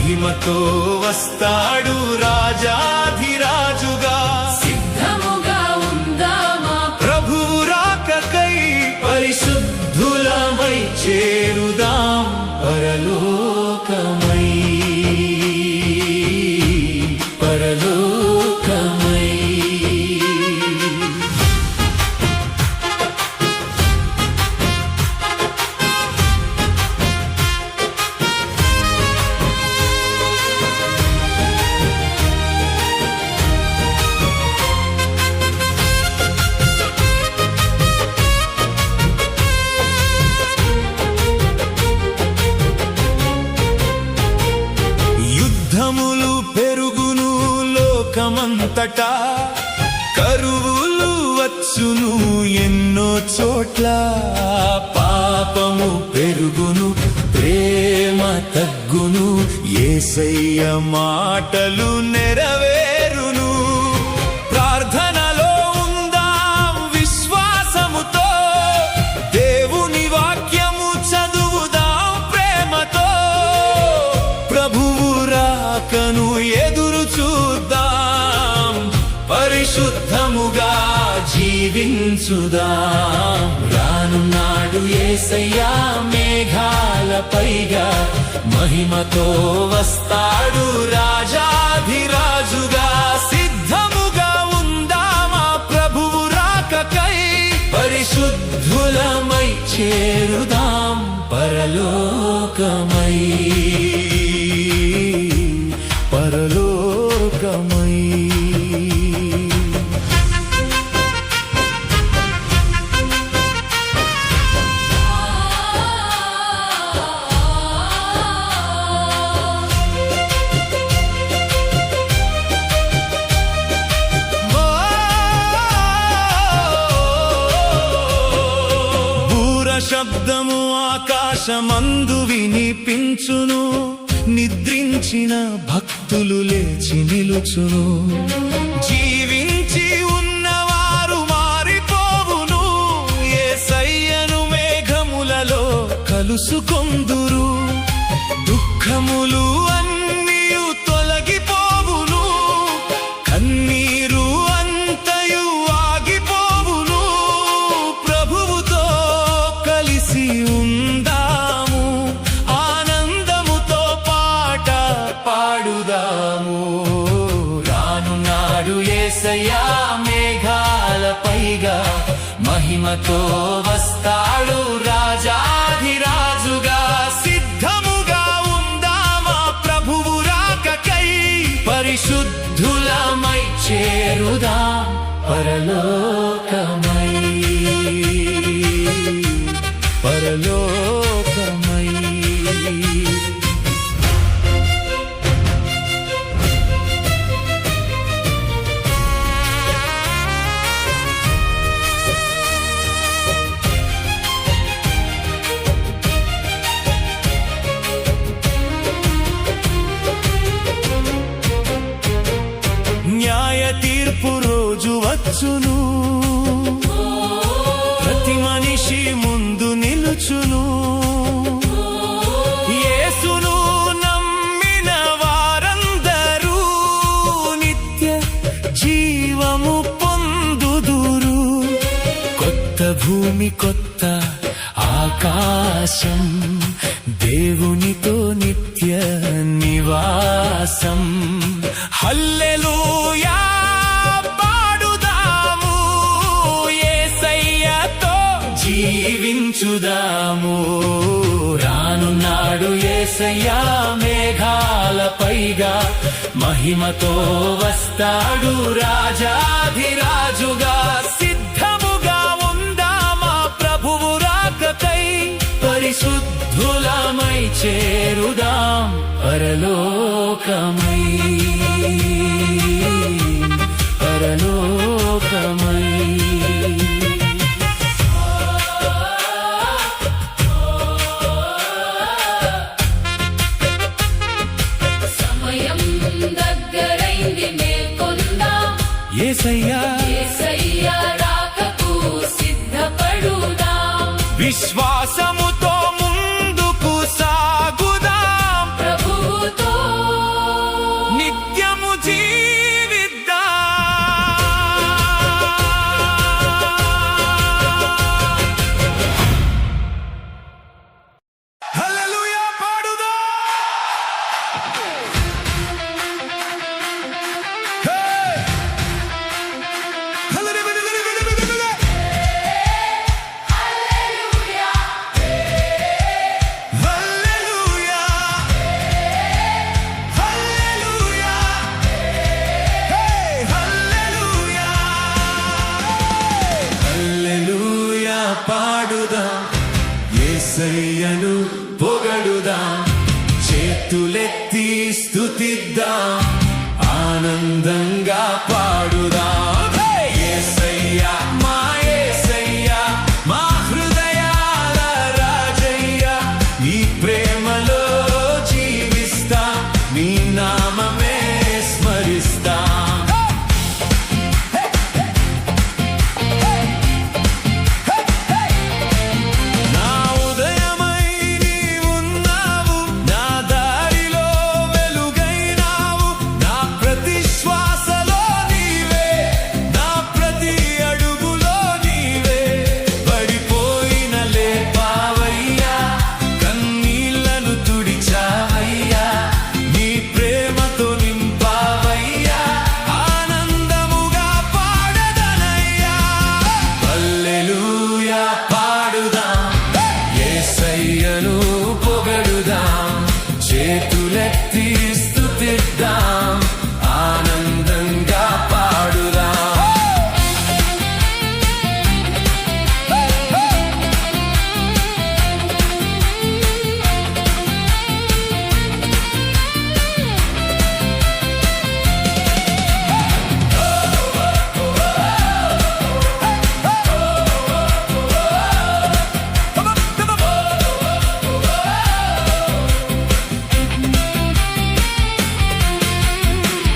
మహిమతో వస్తాడు రాజాధిరాజుగా. సిద్ధముగా ఉందామా ప్రభువు రాకకై పరిశుద్ధులమై చేరుదాం పరలోకమై. యుద్ధములు పెరుగును లోకమంతటా, కరువులు వచ్చును ఎన్నో చోట్ల. పాపము పెరుగును ప్రేమ తగ్గును, యేసయ్య మాటలు నెరవేరును. ప్రార్థనలో ఉందాం విశ్వాసముతో, దేవుని వాక్యము చదువుదాం ప్రేమతో. ప్రభువు రాకను ఎదురు చూద్దాం, పరిశుద్ధముగా జీవించుదాం. రానున్నాడు యేసయ్యా మేఘాలపైగా, మహిమతో వస్తాడు రాజాధిరాజుగా. సిద్ధముగా ఉందామా ప్రభువు రాకకై, పరిశుద్ధులమై చేరుదాం పరలోకమై. పరలోకమై. శబ్దము ఆకాశమందు వినిపించును, నిద్రించిన భక్తులు లేచి నిలుచును. జీవించి ఉన్నవారు మారిపోవును, యేసయ్యను మేఘములలో కలుసుకొందురు. దుఃఖములు అన్నియు తొలగిపోవును, కన్నీరు అంతయు ఆగిపోవును. ప్రభువుతో కలిసి ఉందాము, ఆనందముతో పాట పాడుదాము. రానున్నాడు యేసయ్యా మేఘాలపైగా, మహిమతో వస్తాడు రాజాధిరాజుగా. సిద్ధముగా ఉందామా ప్రభువు రాకకై, పరిశుద్ధులమై చేరుదాం పరలోకమై. పరలోకమై. న్యాయ తీర్పు రోజు వచ్చును, ప్రతి మనిషి ముందు నిలుచును. యేసును నమ్మిన వారందరూ నిత్య జీవము పొందుదురు. కొత్త భూమి కొత్త ఆకాశం, దేవునితో నిత్య నివాసం. హల్లెలూయా పాడుదాము, యేసయ్యతో జీవించుదాము. రానున్నాడు యేసయ్యా మేఘాలపైగా, మహిమతో వస్తాడు రాజాధిరాజుగా. సిద్ధముగా ఉందామా ప్రభువు రాకకై, పరిశుద్ధులమై చేరుదాం పరలోకమై. పరలోకమై. సమయం దగ్గరైంది మేల్కొందాం, యేసయ్యా రాకకు సిద్ధపడుదాం. విశ్వాసముతో ముందుకు సాగుదాం, ప్రభువుతో నిత్యము జీవిద్దాం. హల్లెలూయా పాడుదాం. హే! హల్లెలూయా. హల్లెలూయా. హల్లెలూయా. హే! హల్లెలూయా. హల్లెలూయా పాడుదాం. యేసయ్యను పొగడుదాం. చేతులెత్తి స్తుతిద్దాం. ఆనందంగా పాడుదాం. హే! యేసయ్యా మా యేసయ్యా, మా హృదయాల రాజయ్యా, నీ ప్రేమలో జీవిస్తా, నీ నామమే స్మరిస్తా. నా ఉదయమై నీవున్నావు, నా దారిలో వెలుగైనావు, నా ప్రతి శ్వాసలో నీవే, నా ప్రతి అడుగులో నీవే. పడిపోయిన లేపావయ్యా, కన్నీళ్లను తుడిచావయ్యా, నీ ప్రేమతో నింపావయ్యా, ఆనందముగా పాడదనయ్యా. హల్లెలూయా పాడుదాం. యేసయ్యను పొగడుదాం. చేతులెత్తి స్తుతిద్దాం. ఆనందంగా పాడుదాం.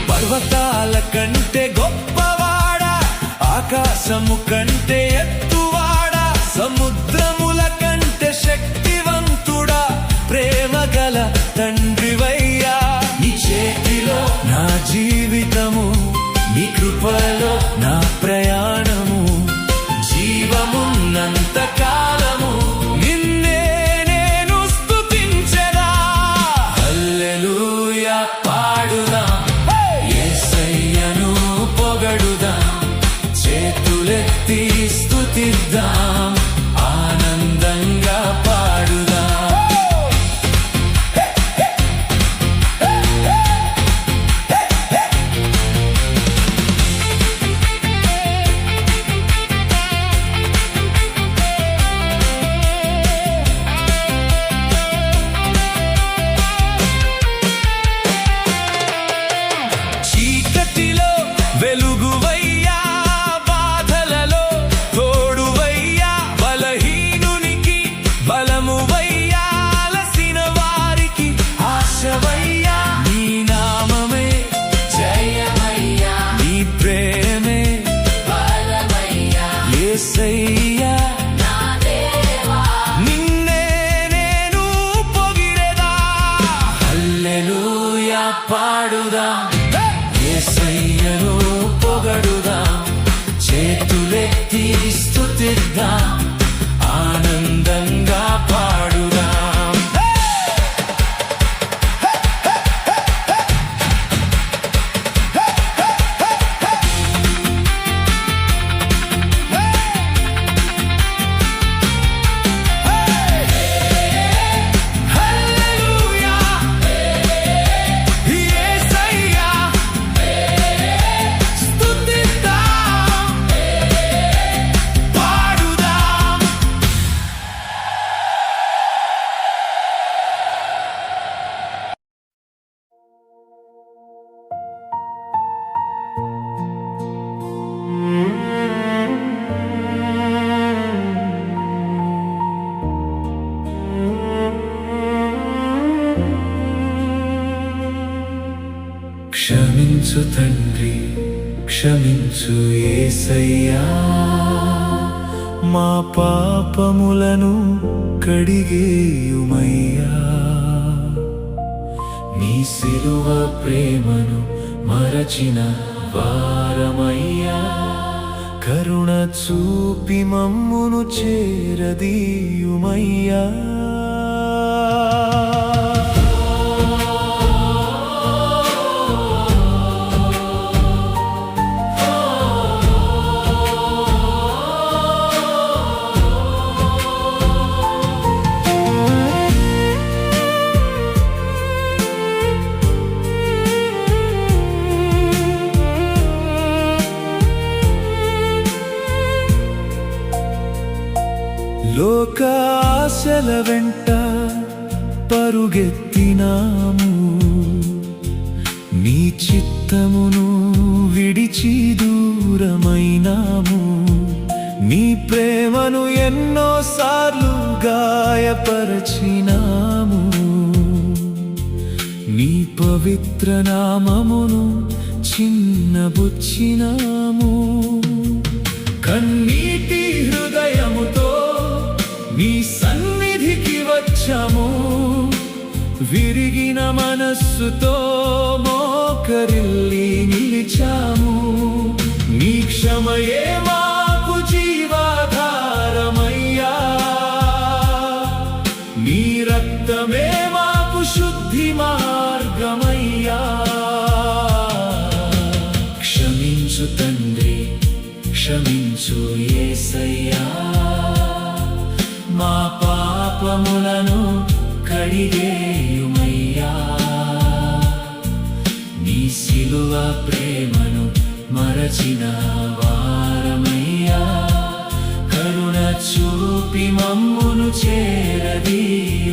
పర్వతాల కంటే గొప్పవాడా, ఆకాశము కంటే ఎత్తువాడా, సముద్రముల కంటే శక్తివంతుడా, ప్రేమ గల తండ్రివయ్యా. నీ చేతిలో నా జీవితము, నీ కృపలో నా ప్రయాణము, జీవమున్నంత కాలము నిన్నే నేను స్తుతించెదా. హల్లెలూయా పాడుదాం. యేసయ్యను పొగడుదాం. చేతులెత్తి స్తుతిద్దాం. ఆనందంగా పాడుదాం. చీకటిలో వెలుగువయ్యా, బాధలలో తోడువయ్యా, బలహీనునికి బలమువయ్యా, అలసిన వారికి ఆశవయ్యా. నీ నామమే జయమయ్యా, నీ ప్రేమే బలమయ్యా. యేసయ్యా నా దేవా, నిన్నే నేను పొగిడెదా. హల్లెలూయా పాడుదాం. యేసయ్యను పొగడుదాం. చేతులెత్తి స్తుతిద్దాం. ఆనందంగా పాడుదాం. హల్లెలూయా. యేసయ్యా స్తుతిద్దాం. పాడుదాం. క్షమించు తండ్రి, క్షమించు యేసయ్యా, మా పాపములను కడిగేయుమయ్యా. నీ సిలువ ప్రేమను మరచిన వారమయ్యా కరుణ చూపి మమ్మును చేరదీయుమయ్యా లోక ఆశల వెంట పరుగెత్తినాము నీ చిత్తమును విడిచి దూరమైనాము నీ ప్రేమను ఎన్నోసార్లు గాయపరచినాము నీ పవిత్ర నామమును చిన్నబుచ్చినాము కన్నీటి హృదయముతో నీ సన్నిధికి వచ్చాము విరిగిన మనస్సుతో మోకరిల్లి నిలిచాము నీ క్షమయే మాకు జీవాధారమయ్యా నీ రక్తమే మాకు శుద్ధి మార్గమయ్యా క్షమించు తండ్రి క్షమించు యేసయ్యా మా పాపములను కడిగేయుమయ్యా నీ సిలువ ప్రేమను మరచిన వారమయ్యా కరుణ చూపి మమ్మును చేరదీయుమయ్యా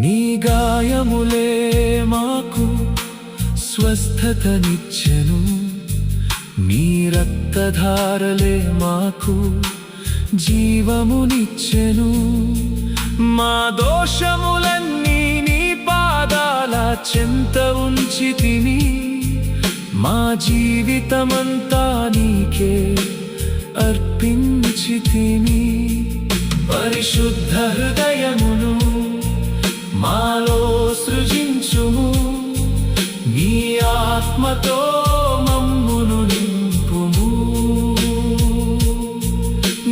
నీ గాయములే మాకు స్వస్థతనిచ్చెను నీ రక్తధారలే మాకు జీవమునిచ్చెను మా దోషములన్నీ నీ పాదాల చెంత ఉంచితిని మా జీవితమంతా నీకే అర్పించితిని పరిశుద్ధ హృదయమును మాలో సృజించుము నీ ఆత్మతో మమ్మును నింపుము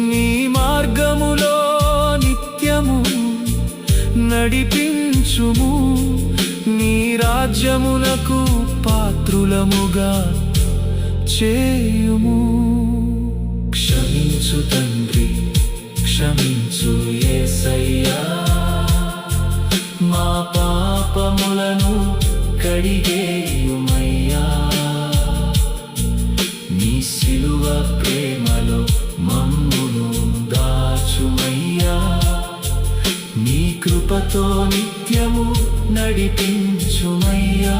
నీ మార్గములో నిత్యము నడిపించుము నీ రాజ్యమునకు పాత్రులముగా చేయుము క్షమించు తండ్రి క్షమించు యేసయ్యా మా పాపములను కడిగేయుమయ్యా నీ సిలువ ప్రేమలో మమ్మును దాచుమయ్యా నీ కృపతో నిత్యము నడిపించుమయ్యా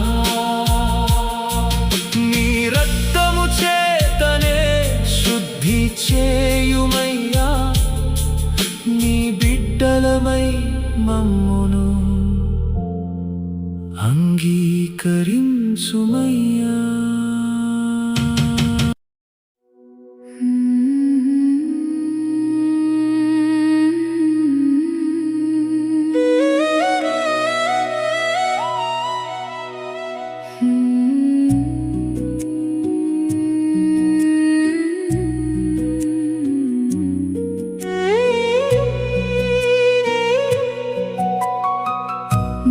నీ రక్తము చేతనే శుద్ధి చేయుమయ్యా నీ బిడ్డలమై మమ్మును అంగీకరించుమయ్యా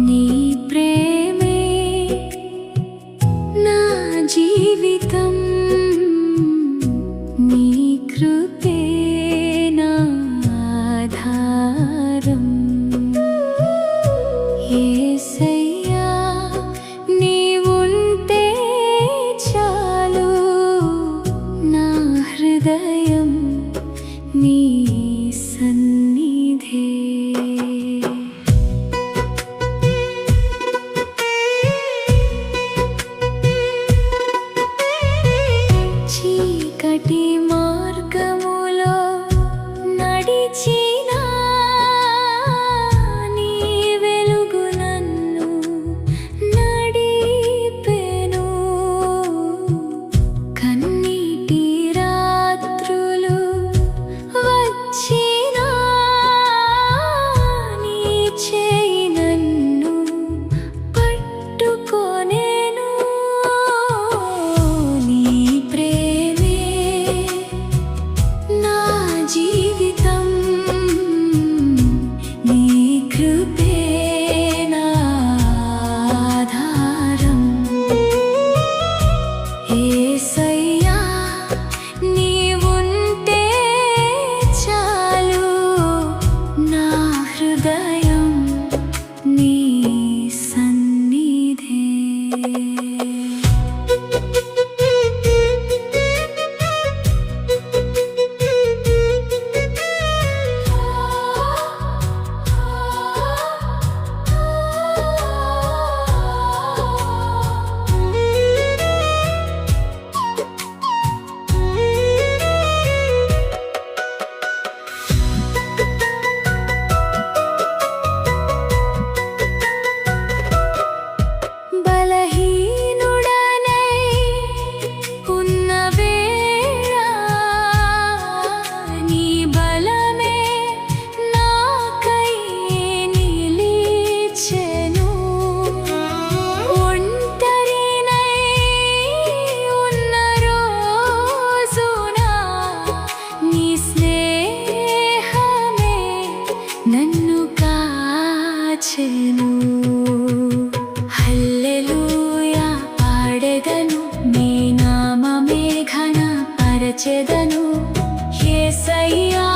నీ ప్రేమే నా జీవితం నీ కృపే నా ఆధారం యేసయ్యా నీవుంటే చాలు నా హృదయం నీ సన్నిధే చీకటి మార్గములో నడిచినా నీ వెలుగు నన్ను నడిపెను. కన్నీటి రాత్రులు వచ్చినా నీ చేయి నన్ను పట్టుకొనెను. నీ ప్రేమే నా జీవితం, నీ కృపే నా ఆధారం. యేసయ్యా నీవుంటే చాలు, నా హృదయం నీ సన్నిధే. బలహీనుడనై ఉన్న వేళ నీ బలమే నాకై నిలిచెను. ఒంటరినై ఉన్న రోజున నీ స్నేహమే నన్ను కాచెను. హల్లెలూయా పాడెదను, నీ నామమే ఘనపరచెదను. యేసయ్యా